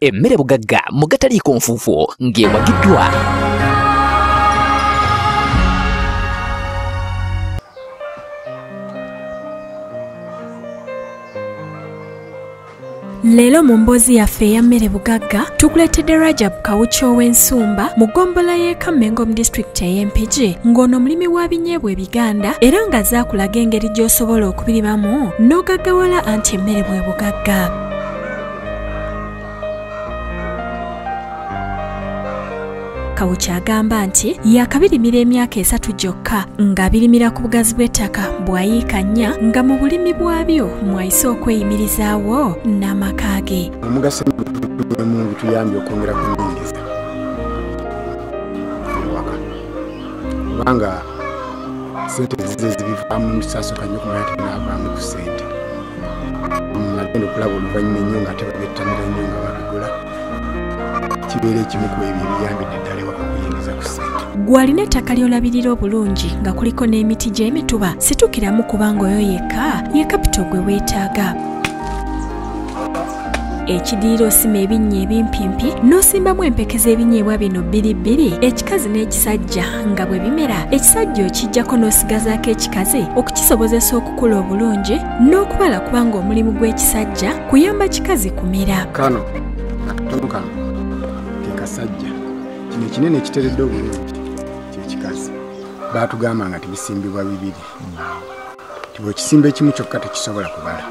emmere bugagga mu gataliiko nfuufu ng'ewagiddwa. Lelo mu mboozi yaffe eya mmere bugagga tukuleetedde Rajab Kawuki ow'Ensumba mu ggombolola y'e Kamengo mu disitulikiti ey'Empigi ng'ono mulimi wa binyeebwa ebiganda era ng'azze akulaga engeri gy'osobola okubirimamu n'ogaggawala anti emmere bwe bugagga. Kawuki agamba nti yakabirimira emyaka 3 gyokka ng'abirimira ku bugazi bw'ettaka bwayiika 4 nga mu bulimi bwabyo mwayise okweyimirizaawo n'amaka ge. Omugaso mu bituyambye okwongera ku nnyingiza ewaka kubanga sente zibivaamu musaasoka nnyo kumanya tebinaavaamu ku sente nagenda okulaba oluvannyuma ennyo nga tebabettanira nnyo nga babigula kibeera ekimu ku ebyo ebiyambidde ddala ewaka kuyingiza ku sente. Gw'alina ettaka ly'olabirira obulungi nga kuliko n'emiti gy'emituba situkiramu kubanga oyo yekka ye kapito gwe weetaaga. Ekidiiro osima ebinnya ebimpimpi n'osimbamu empeke z'ebinyeebwa bino 2 ekikazi n'ekisajja nga bwe bimera ekisajja okijjako n'osigazaako ekikazi okukisobozesa okukula obulungi n'okubala kubanga omulimu gw'ekisajja kuyamba kikazi kumera. Kano nakatono kano kasajja kino kinene ekiteredde obulungi kyekikazi baatugamba nga tebisimbibwa 2 tiwekisimba ekimu kyokka tekisobola kubala.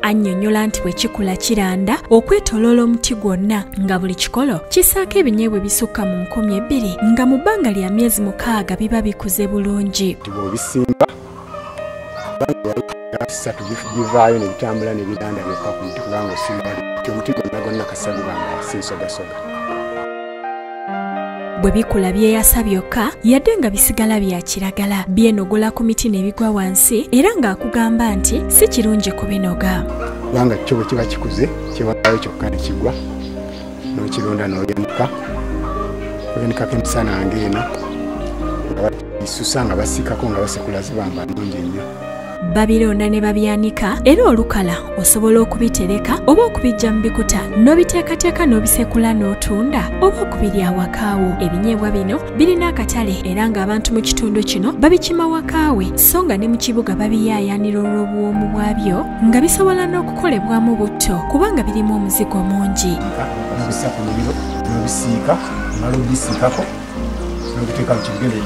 Annyonnyola nti bwe kikula kiranda okwetooloola omuti gwonna nga buli kikolo kisaako ebinyeebwa ebisukka mu 2,000 nga mu bbanga lya myezi 6 biba bikuze bulungi. Bw'obisimba bivaayo ne bitambula ne biranda byokka ku muti kubanga osimba omuti gwonna kasagubanga si nsogasoga. Bwe bikula byeyasa byokka yadde nga bisigala bya kiragala byenogola ku miti ne bigwa wansi era ng'akugamba nti si kirungi kubinoga. Kubanga kyo bwe kiba kikuze kiwaayo kyokka ne kigwa n'okironda n'oyanikako emisana ng'eno nga bisusa nga basiikako nga basekula zibamba nnungi nnyo. Babironda ne babyanika era olukala osobola okubitereka oba okubijja mu bikuta n'obiteekateeka n'obisekula n'otunda oba okubirya wakaawo. Ebinyeebwa bino birina akatale era ng'abantu mu kitundu kino babikima wakaawe so nga ne mu kibuga babiyaayaanira olw'obuwoomu bwabyo nga bisobola n'okukolebwamu butto kubanga birimu omuzigo mungi. Nobisa ku muliro n'obisiika omala obisiikako n'obiteeka mu kibugende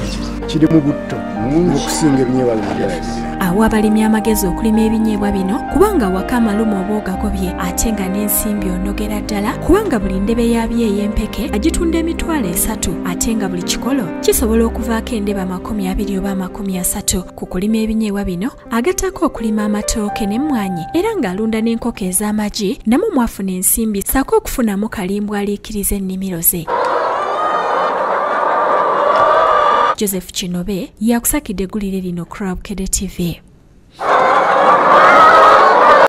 kiri mu butto mungi okusinga ebinyeebwa bino byaffe. Awa abalimi amagezi okulima ebinyeebwa bino kubanga waka amalumu oba ogagobye ate nga n'ensimbi onogera ddala kubanga buli ndebe yabyo ey'empeke agitunda $3 ate nga buli kikolo kisobola okuvaako endebe 20 oba 30 ku kulima ebinyeebwa bino agattako okulima amatooke n'emmwanyi era ng'alunda n'enkoko ez'amagi namwe mwafuna ensimbi ssaako okufunamu kalimbwa aliikiriza ennimiro ze. Joseph Kinobe yakusakidde eggulire lino Crab Kede TV.